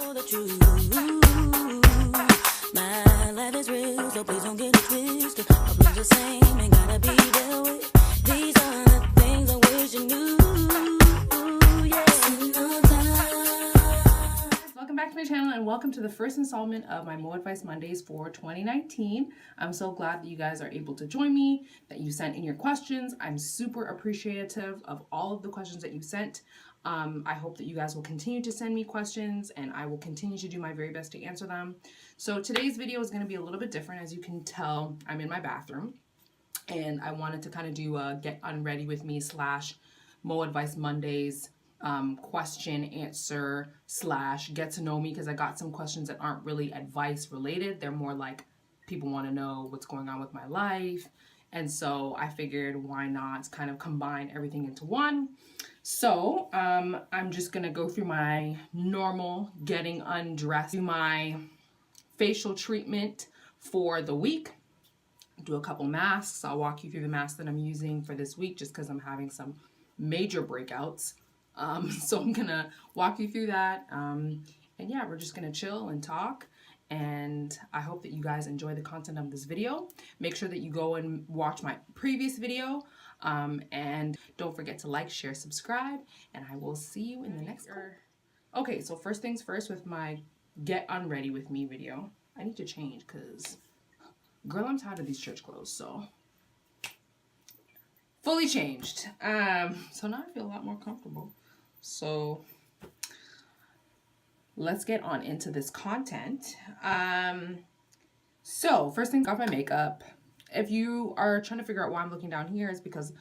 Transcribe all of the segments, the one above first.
know the truth. My life is real, so please don't get it twisted. My blues the same, ain't gotta be dealt with. These are the things I wish you knew. Welcome back to my channel and welcome to the first installment of my Mo Advice Mondays for 2019. I'm so glad that you guys are able to join me, that you sent in your questions. I'm super appreciative of all of the questions that you sent. I hope that you guys will continue to send me questions and I will continue to do my very best to answer them. So today's video is going to be a little bit different. As you can tell, I'm in my bathroom and I wanted to kind of do a get unready with me / Mo Advice Mondays question answer / get to know me, because I got some questions that aren't really advice related. They're more like people want to know what's going on with my life, and so I figured why not kind of combine everything into one. So I'm just gonna go through my normal getting undressed, do my facial treatment for the week, do a couple masks. I'll walk you through the mask that I'm using for this week just because I'm having some major breakouts. So I'm gonna walk you through that. And yeah, we're just gonna chill and talk. And I hope that you guys enjoy the content of this video. Make sure that you go and watch my previous video. And don't forget to like, share, subscribe, and I will see you in the next one. Okay, so first things first with my Get Unready With Me video. I need to change because, girl, I'm tired of these church clothes, so. Fully changed. So now I feel a lot more comfortable. So let's get on into this content. So first thing, off my makeup. If you are trying to figure out why I'm looking down here, it's because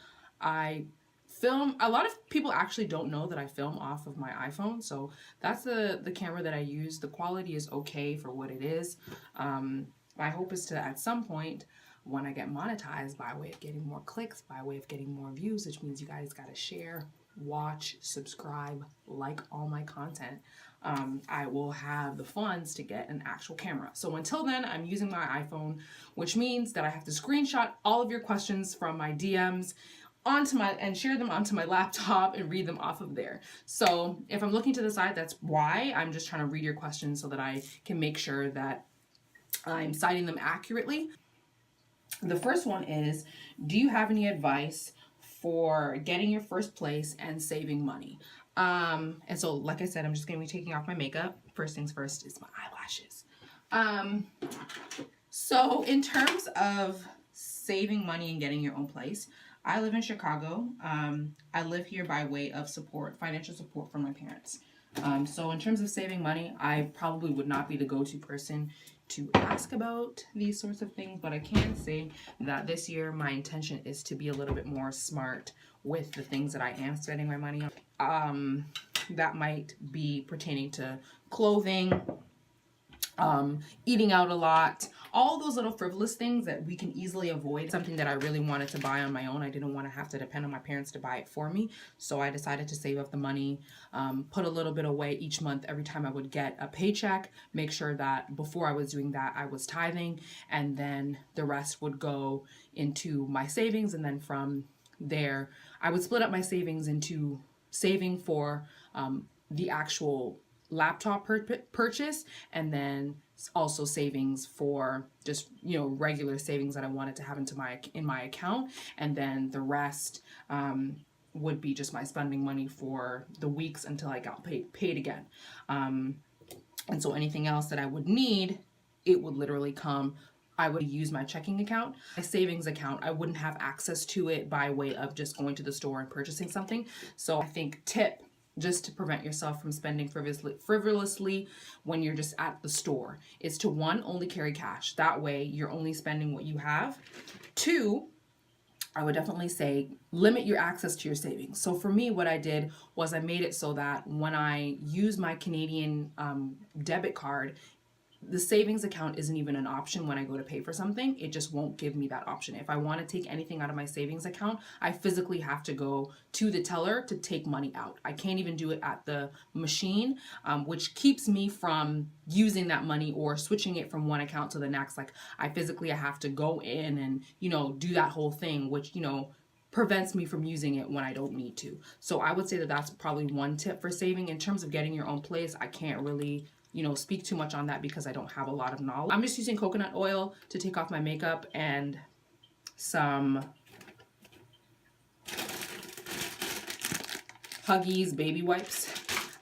I film. A lot of people actually don't know that I film off of my iPhone. So that's the camera that I use. The quality is okay for what it is. My hope is to, at some point, when I get monetized, by way of getting more clicks, by way of getting more views, which means you guys got to share, watch, subscribe, like all my content, I will have the funds to get an actual camera. So until then, I'm using my iPhone, which means that I have to screenshot all of your questions from my DMs and share them onto my laptop and read them off of there. So if I'm looking to the side, that's why. I'm just trying to read your questions so that I can make sure that I'm citing them accurately. The first one is, do you have any advice for getting your first place and saving money? And so, like I said, I'm just going to be taking off my makeup. First things first is my eyelashes. So in terms of saving money and getting your own place, I live in Chicago. I live here by way of support, financial support from my parents. So in terms of saving money, I probably would not be the go-to person to ask about these sorts of things, but I can say that this year my intention is to be a little bit more smart with the things that I am spending my money on. That might be pertaining to clothing, eating out a lot, all those little frivolous things that we can easily avoid. Something that I really wanted to buy on my own. I didn't want to have to depend on my parents to buy it for me. So I decided to save up the money, put a little bit away each month every time I would get a paycheck, make sure that before I was doing that, I was tithing, and then the rest would go into my savings. And then from there, I would split up my savings into saving for the actual laptop purchase, and then also savings for just, you know, regular savings that I wanted to have in my account, and then the rest would be just my spending money for the weeks until I got paid again. And so anything else that I would need, it would literally come. I would use my checking account. My savings account, I wouldn't have access to it by way of just going to the store and purchasing something. So I think tip, just to prevent yourself from spending frivolously when you're just at the store, is to, 1, only carry cash. That way you're only spending what you have. 2, I would definitely say limit your access to your savings. So for me, what I did was I made it so that when I use my Canadian debit card, the savings account isn't even an option when I go to pay for something. It just won't give me that option. If I want to take anything out of my savings account, I physically have to go to the teller to take money out. I can't even do it at the machine, which keeps me from using that money or switching it from one account to the next. Like, I physically have to go in and, you know, do that whole thing, which, you know, prevents me from using it when I don't need to. So I would say that that's probably one tip for saving. In terms of getting your own place, I can't really you know, speak too much on that because I don't have a lot of knowledge. I'm just using coconut oil to take off my makeup and some Huggies baby wipes.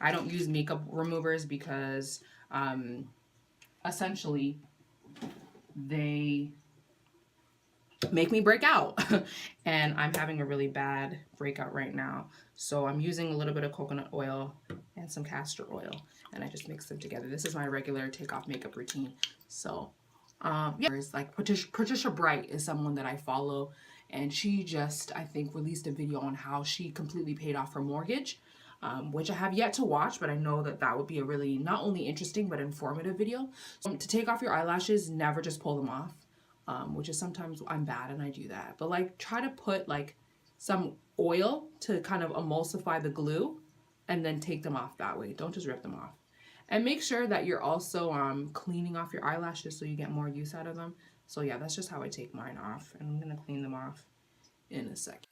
I don't use makeup removers because essentially they make me break out and I'm having a really bad breakout right now. So I'm using a little bit of coconut oil and some castor oil, and I just mix them together. This is my regular take off makeup routine. So yeah, it's like Patricia Bright is someone that I follow, and she just, I think, released a video on how she completely paid off her mortgage, which I have yet to watch, but I know that that would be a really not only interesting but informative video. So to take off your eyelashes, never just pull them off, which is sometimes I'm bad and I do that. But like try to put like some oil to kind of emulsify the glue and then take them off that way. Don't just rip them off. And make sure that you're also cleaning off your eyelashes so you get more use out of them. So yeah, that's just how I take mine off. And I'm going to clean them off in a second.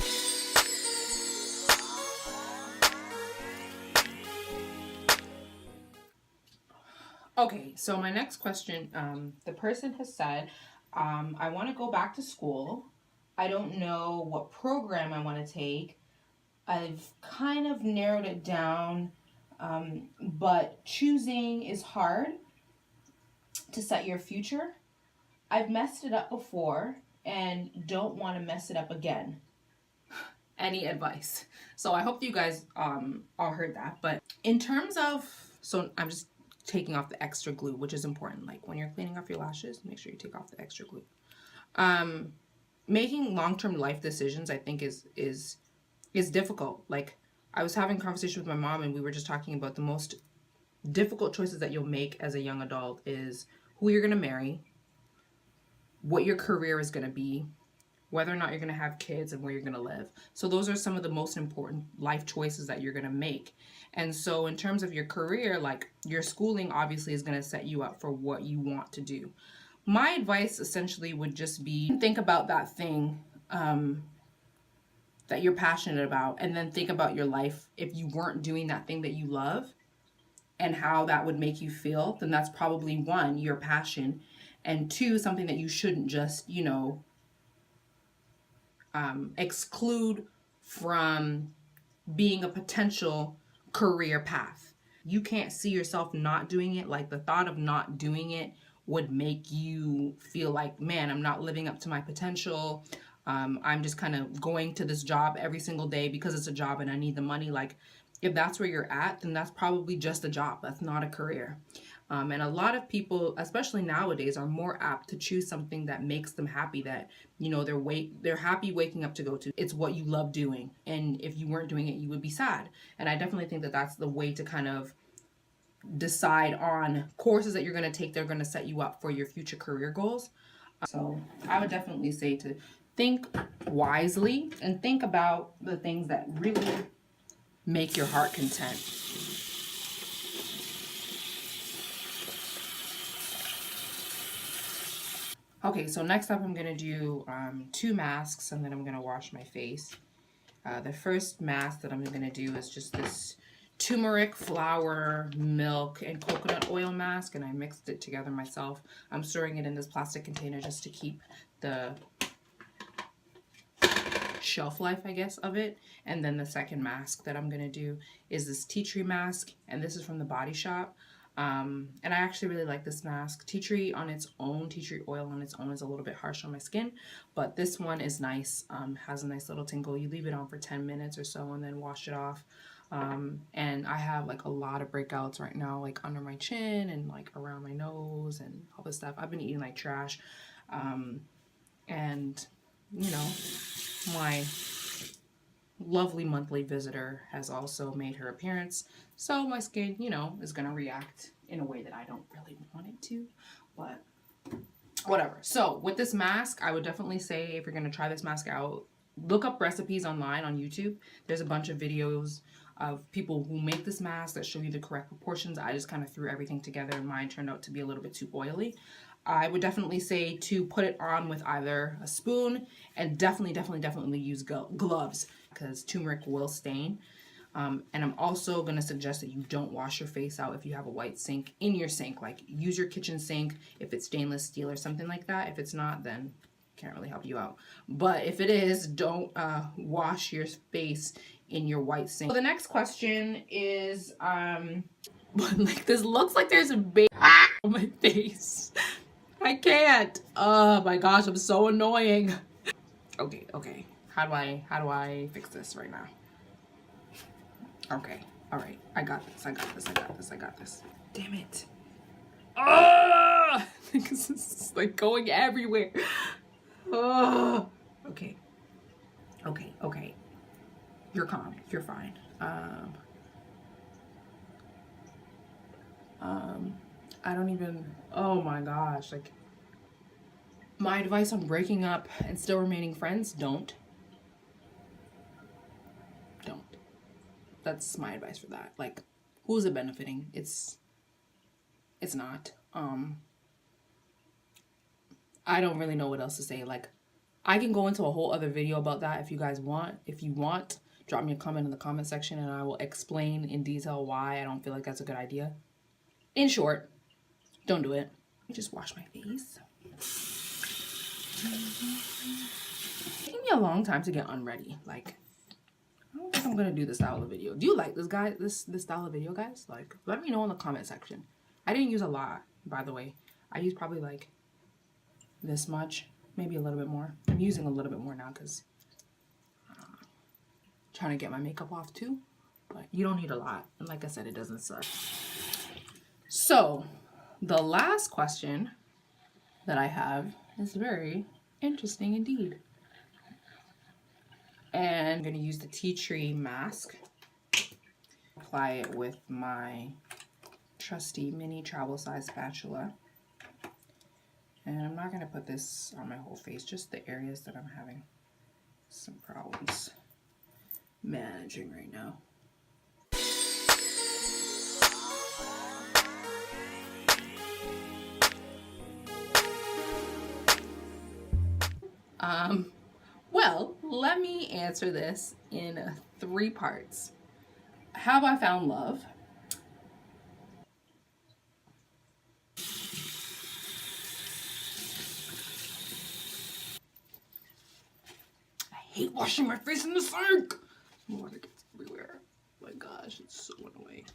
Okay, so my next question, the person has said, I want to go back to school. I don't know what program I want to take. I've kind of narrowed it down. But choosing is hard to set your future. I've messed it up before and don't want to mess it up again. Any advice? So I hope you guys all heard that. But in terms of, so I'm just taking off the extra glue, which is important. Like when you're cleaning off your lashes, make sure you take off the extra glue. Making long-term life decisions, I think, is difficult. Like I was having a conversation with my mom and we were just talking about the most difficult choices that you'll make as a young adult is who you're going to marry, what your career is going to be, whether or not you're going to have kids, and where you're going to live. So those are some of the most important life choices that you're going to make. And so in terms of your career, like your schooling obviously is going to set you up for what you want to do. My advice essentially would just be think about that thing that you're passionate about, and then think about your life. If you weren't doing that thing that you love and how that would make you feel, then that's probably one, your passion, and two, something that you shouldn't just, you know, exclude from being a potential career path. You can't see yourself not doing it. Like the thought of not doing it would make you feel like, man, I'm not living up to my potential. I'm just kind of going to this job every single day because it's a job and I need the money. Like if that's where you're at, then that's probably just a job. That's not a career. And a lot of people, especially nowadays, are more apt to choose something that makes them happy, that, you know, they're happy waking up to go to. It's what you love doing. And if you weren't doing it, you would be sad. And I definitely think that that's the way to kind of decide on courses that you're going to take. They're going to set you up for your future career goals. So I would definitely say to think wisely and think about the things that really make your heart content. Okay, so next up I'm going to do 2 masks, and then I'm going to wash my face. The first mask that I'm going to do is just this turmeric, flour, milk, and coconut oil mask, and I mixed it together myself. I'm storing it in this plastic container just to keep the shelf life, I guess, of it. And then the second mask that I'm going to do is this tea tree mask, and this is from the Body Shop. And I actually really like this mask. Tea tree on its own, tea tree oil on its own is a little bit harsh on my skin, but this one is nice, has a nice little tingle. You leave it on for 10 minutes or so and then wash it off. And I have like a lot of breakouts right now, like under my chin and like around my nose and all this stuff. I've been eating like trash. And you know, my lovely monthly visitor has also made her appearance, so my skin, you know, is gonna react in a way that I don't really want it to, but whatever. So with this mask, I would definitely say, if you're gonna try this mask out, look up recipes online on YouTube. There's a bunch of videos of people who make this mask that show you the correct proportions. I just kind of threw everything together and mine turned out to be a little bit too oily. I would definitely say to put it on with either a spoon, and definitely use gloves, because turmeric will stain. And I'm also going to suggest that you don't wash your face out if you have a white sink in your sink. Like, use your kitchen sink if it's stainless steel or something like that. If it's not, then can't really help you out. But if it is, don't wash your face in your white sink. So the next question is, like, this looks like there's a baby on my face. I can't. Oh my gosh, I'm so annoying. Okay. How do I fix this right now? Okay. All right. I got this. Damn it. Oh! This is like going everywhere. Oh. Okay. You're calm. You're fine. I don't even, oh my gosh, like, my advice on breaking up and still remaining friends, don't. That's my advice for that. Like, who's it benefiting? It's not. I don't really know what else to say. Like, I can go into a whole other video about that if you guys want. If you want, drop me a comment in the comment section and I will explain in detail why I don't feel like that's a good idea. In short, don't do it. Let me just wash my face. It's taking me a long time to get unready. Like, I don't think I'm gonna do this style of video. Do you like this style of video, guys? Like, let me know in the comment section. I didn't use a lot, by the way. I used probably like this much, maybe a little bit more. I'm using a little bit more now because trying to get my makeup off too. But you don't need a lot. And like I said, it doesn't suck. So, the last question that I have is very interesting indeed. And I'm going to use the tea tree mask. Apply it with my trusty mini travel size spatula. And I'm not going to put this on my whole face, just the areas that I'm having some problems managing right now. Well, let me answer this in 3 parts. Have I found love? I hate washing my face in the sink. Water gets everywhere. Oh my gosh, it's so annoying.